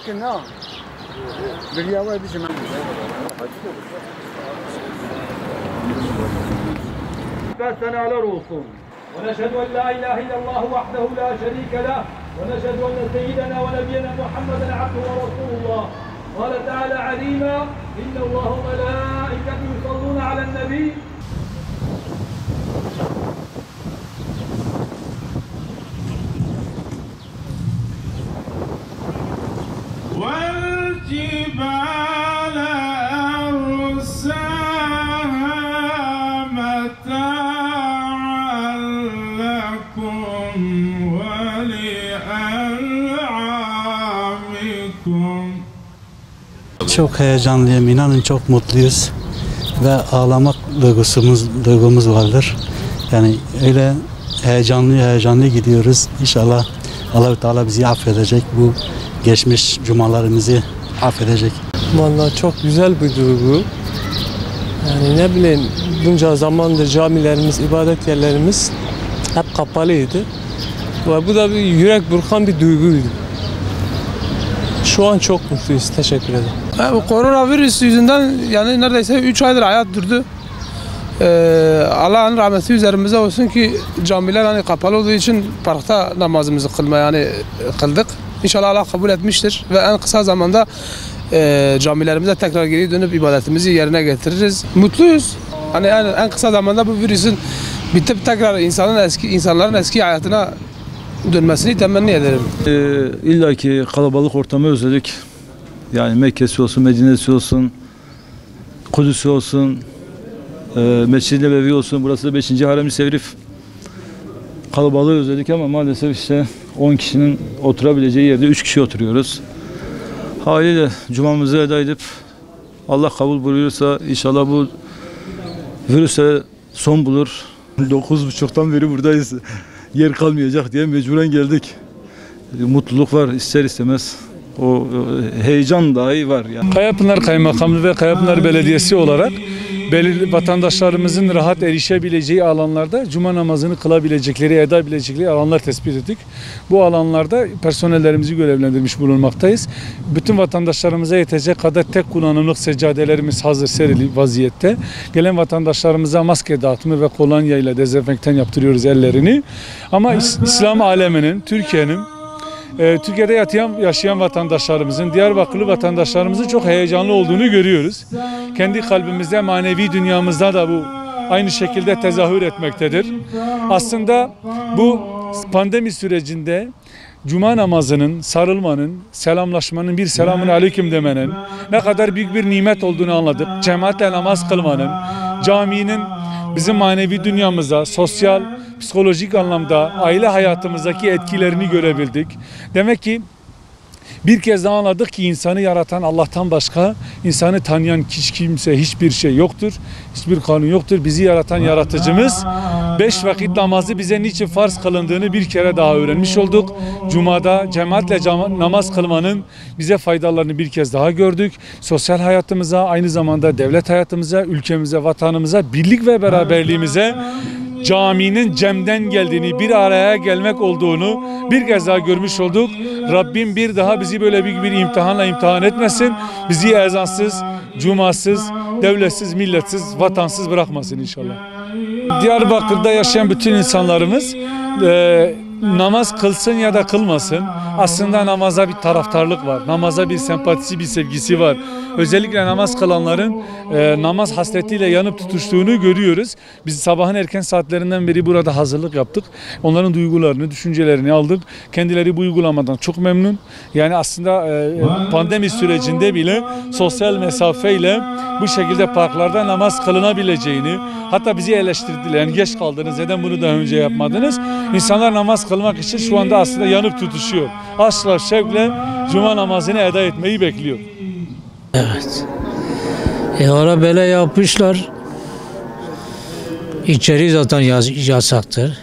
كنا بالياوي بسمع seneler olsun. ونشهد أن لا إله إلا الله وحده لا شريك له ونشهد أن سيدنا ونبينا محمدا عبده ورسول الله قال تعالى عليما إن الله وملائكته يصلون على النبي والجبال أرساها متاعا لكم ولأنعامكم. Çok heyecanlıyım, inanın çok mutluyuz ve ağlamak duygumuz vardır. Yani öyle heyecanlı gidiyoruz. İnşallah Allah-u Teala bizi affedecek, bu geçmiş cumalarımızı affedecek. Vallahi çok güzel bir duygu. Yani ne bileyim, bunca zamandır camilerimiz, ibadet yerlerimiz hep kapalıydı. Ve bu da bir yürek burkan bir duyguydu. Şu an çok mutluyuz. Teşekkür ederim. Koronavirüs yüzünden yani neredeyse 3 aydır hayat durdu. Allah'ın rahmeti üzerimize olsun ki camiler hani kapalı olduğu için parkta namazımızı kıldık. İnşallah Allah kabul etmiştir ve en kısa zamanda camilerimize tekrar geri dönüp ibadetimizi yerine getiririz. Mutluyuz. Hani en kısa zamanda bu virüsün bitip tekrar insanların eski hayatına dönmesini temenni ederim. İlla ki kalabalık ortamı özledik. Yani Mekke'si olsun, Medine'si olsun, Kudüs'ü olsun, Mescid-i Nebevi olsun. Burası da 5. Harem-i Şerif. Kalabalığı özledik ama maalesef işte 10 kişinin oturabileceği yerde 3 kişi oturuyoruz. Haliyle cumamızı eda edip Allah kabul buyurursa inşallah bu virüse son bulur. 9.30'dan beri buradayız. Yer kalmayacak diye mecburen geldik. Mutluluk var ister istemez. O heyecan dahi var yani. Kayapınar Kaymakamlığı ve Kayapınar Belediyesi olarak belirli vatandaşlarımızın rahat erişebileceği alanlarda cuma namazını kılabilecekleri, edebilecekleri alanlar tespit ettik. Bu alanlarda personellerimizi görevlendirmiş bulunmaktayız. Bütün vatandaşlarımıza yetecek kadar tek kullanımlık seccadelerimiz hazır serili vaziyette. Gelen vatandaşlarımıza maske dağıtımı ve kolonya ile dezenfektan yaptırıyoruz ellerini. Ama İslam aleminin, Türkiye'nin Türkiye'de yaşayan vatandaşlarımızın, Diyarbakırlı vatandaşlarımızın çok heyecanlı olduğunu görüyoruz. Kendi kalbimizde, manevi dünyamızda da bu aynı şekilde tezahür etmektedir. Aslında bu pandemi sürecinde cuma namazının, sarılmanın, selamlaşmanın, bir selamun aleyküm demenin ne kadar büyük bir nimet olduğunu anladık. Cemaatle namaz kılmanın, caminin bizim manevi dünyamıza, sosyal, psikolojik anlamda aile hayatımızdaki etkilerini görebildik. Demek ki bir kez daha anladık ki insanı yaratan Allah'tan başka insanı tanıyan hiç kimse, hiçbir şey yoktur. Hiçbir kanun yoktur. Bizi yaratan yaratıcımız 5 vakit namazı bize niçin farz kılındığını bir kere daha öğrenmiş olduk. Cuma'da cemaatle namaz kılmanın bize faydalarını bir kez daha gördük. Sosyal hayatımıza, aynı zamanda devlet hayatımıza, ülkemize, vatanımıza, birlik ve beraberliğimize caminin cemden geldiğini, bir araya gelmek olduğunu bir kez daha görmüş olduk. Rabbim bir daha bizi böyle büyük bir imtihanla imtihan etmesin. Bizi ezansız, cumasız, devletsiz, milletsiz, vatansız bırakmasın inşallah. Diyarbakır'da yaşayan bütün insanlarımız namaz kılsın ya da kılmasın. Aslında namaza bir taraftarlık var. Namaza bir sempatisi, bir sevgisi var. Özellikle namaz kılanların namaz hasretiyle yanıp tutuştuğunu görüyoruz. Biz sabahın erken saatlerinden beri burada hazırlık yaptık. Onların duygularını, düşüncelerini aldık. Kendileri bu uygulamadan çok memnun. Yani aslında pandemi sürecinde bile sosyal mesafeyle bu şekilde parklarda namaz kılınabileceğini, hatta bizi eleştirdiler. Yani geç kaldınız, neden bunu daha önce yapmadınız? İnsanlar namaz kılmak için şu anda aslında yanıp tutuşuyor. Aşkla, şevkle cuma namazını eda etmeyi bekliyor. Evet. Ona böyle yapmışlar. İçeri zaten yasaktır.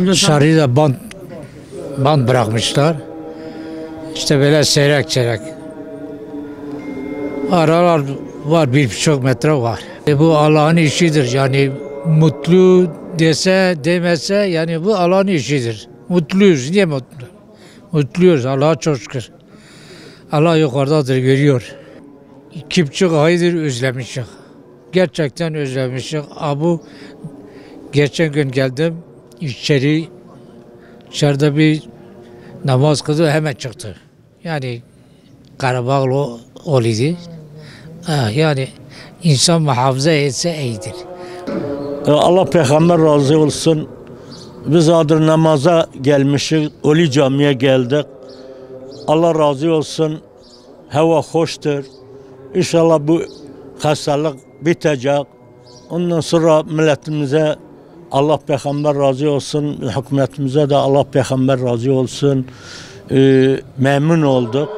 Dışarıyı da band bırakmışlar. İşte böyle seyrek. Aralar var, 1,5 metre var. Bu Allah'ın işidir. Yani mutlu dese demese yani bu Allah'ın işidir. Mutluyuz. Niye mutlu? Mutluyuz. Allah'a çok şükür. Allah yukarıdadır, görüyor. 2,5 aydır özlemişik. Gerçekten özlemişik. Bu geçen gün geldim içeride bir namaz kıldı, hemen çıktı. Yani Karabağlı oluydu. Yani insan muhafaza etse iyidir. Allah peygamber razı olsun. Biz adır namaza gelmişiz. Oli camiye geldik. Allah razı olsun. Hava hoştur. İnşallah bu hastalık bitecek. Ondan sonra milletimize Allah peygamber razı olsun. Hükümetimize de Allah peygamber razı olsun. Memnun olduk.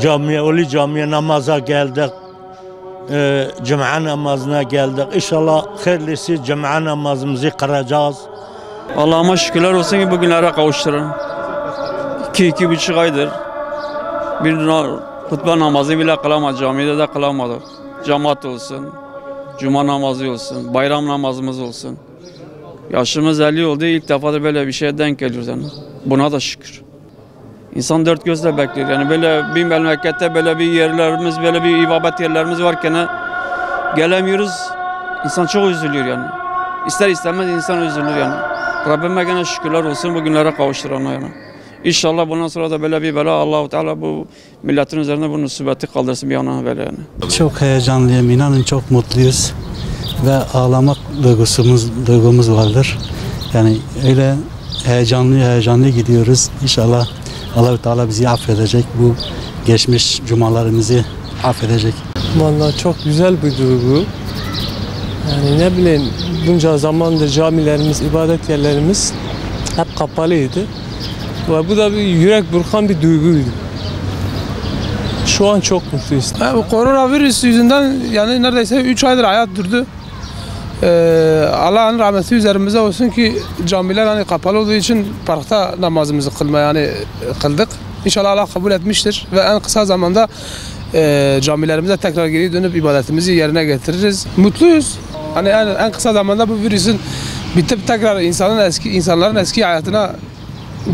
Oli camiye namaza geldik. Cuma namazına geldik. İnşallah hayırlısı cuma namazımızı kılacağız. Allah'ıma şükürler olsun ki bugünlere kavuşturun. 2,5 aydır bir hutbe namazı bile kılamadık. Camide de kılamadık. Cemaat olsun, cuma namazı olsun, bayram namazımız olsun. Yaşımız 50 oldu. İlk defa da böyle bir şeye denk geliyoruz yani. Buna da şükür. İnsan dört gözle bekliyor. Yani böyle bir memlekette böyle bir yerlerimiz, böyle bir ibadet yerlerimiz varken gelemiyoruz. İnsan çok üzülüyor yani. İster istemez insan üzülür yani. Rabbime gene şükürler olsun bugünlere kavuşturana yani. İnşallah bundan sonra da böyle bir bela Allah-u Teala bu milletin üzerine bu musibeti kaldırsın bir yana böyle yani. Çok heyecanlıyım, inanın çok mutluyuz ve ağlamak duygumuz vardır. Yani öyle heyecanlı gidiyoruz. İnşallah Allah-u Teala bizi affedecek, bu geçmiş cumalarımızı affedecek. Vallahi çok güzel bir duygu. Yani ne bileyim bunca zamandır camilerimiz, ibadet yerlerimiz hep kapalıydı. Ve bu da bir yürek burkan bir duyguydu. Şu an çok mutluyuz. Bu koronavirüs yüzünden yani neredeyse 3 aydır hayat durdu. Allah'ın rahmeti üzerimize olsun ki camiler hani kapalı olduğu için parkta namazımızı kıldık. İnşallah Allah kabul etmiştir ve en kısa zamanda camilerimize tekrar geri dönüp ibadetimizi yerine getiririz. Mutluyuz. Hani en kısa zamanda bu virüsün bitip tekrar insanların eski hayatına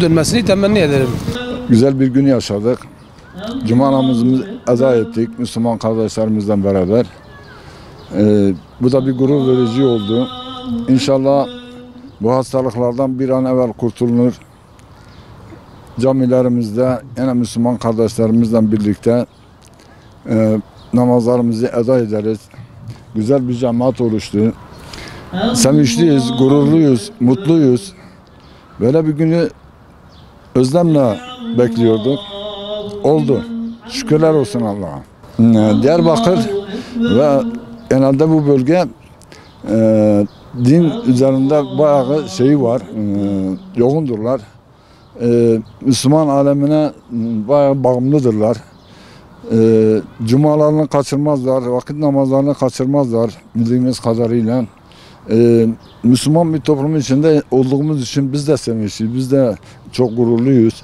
dönmesini temenni ederim. Güzel bir gün yaşadık. Cuma namazımızı eda ettik Müslüman kardeşlerimizle beraber. Bu da bir gurur verici oldu. İnşallah bu hastalıklardan bir an evvel kurtulunur. Camilerimizde yine Müslüman kardeşlerimizle birlikte namazlarımızı eda ederiz. Güzel bir cemaat oluştu. Sevinçliyiz, gururluyuz, mutluyuz. Böyle bir günü özlemle bekliyorduk. Oldu. Şükürler olsun Allah'a. Diyarbakır ve genelde bu bölge din üzerinde bayağı şeyi var, yoğundurlar. Müslüman alemine bayağı bağımlıdırlar. Cumalarını kaçırmazlar, vakit namazlarını kaçırmazlar bildiğimiz kadarıyla. Müslüman bir toplum içinde olduğumuz için biz de sevinçliyiz, biz de çok gururluyuz.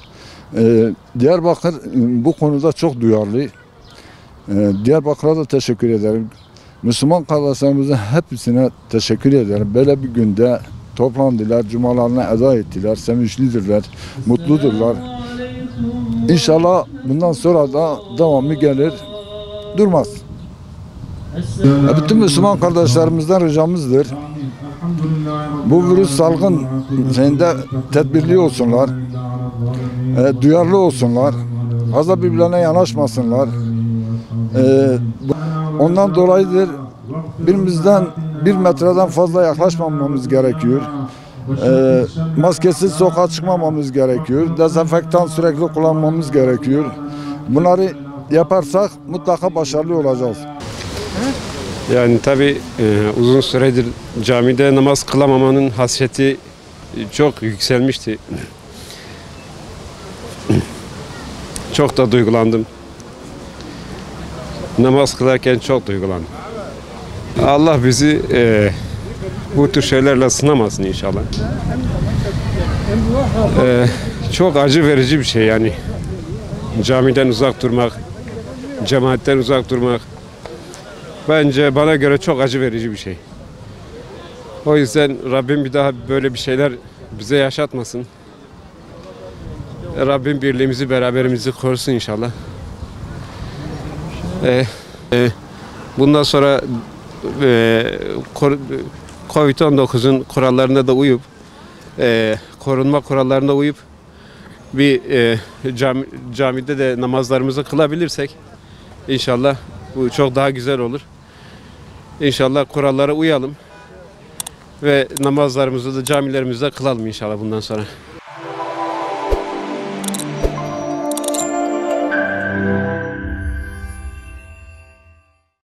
Diyarbakır bu konuda çok duyarlı. Diyarbakır'a da teşekkür ederim. Müslüman kardeşlerimizin hepsine teşekkür ederim. Böyle bir günde toplandılar, cumalarını eda ettiler, sevinçlidirler, mutludurlar. İnşallah bundan sonra da devamı gelir, durmaz. Bütün Müslüman kardeşlerimizden ricamızdır. Bu virüs salgın şeyinde tedbirli olsunlar, duyarlı olsunlar, fazla birbirlerine yanaşmasınlar. Ondan dolayıdır birimizden 1 metreden fazla yaklaşmamamız gerekiyor. Maskesiz sokağa çıkmamamız gerekiyor. Dezenfektan sürekli kullanmamız gerekiyor. Bunları yaparsak mutlaka başarılı olacağız. Yani tabii uzun süredir camide namaz kılamamanın hasreti çok yükselmişti. Çok da duygulandım. Namaz kılarken çok duygulandım. Allah bizi bu tür şeylerle sınamasın inşallah. Çok acı verici bir şey yani. Camiden uzak durmak, cemaatten uzak durmak. Bence bana göre çok acı verici bir şey. O yüzden Rabbim bir daha böyle bir şeyler bize yaşatmasın. Rabbim birliğimizi, beraberimizi korusun inşallah. Bundan sonra Covid-19'un kurallarına da uyup korunma kurallarına uyup bir camide de namazlarımızı kılabilirsek inşallah bu çok daha güzel olur. İnşallah kurallara uyalım ve namazlarımızı da camilerimizde kılalım inşallah bundan sonra.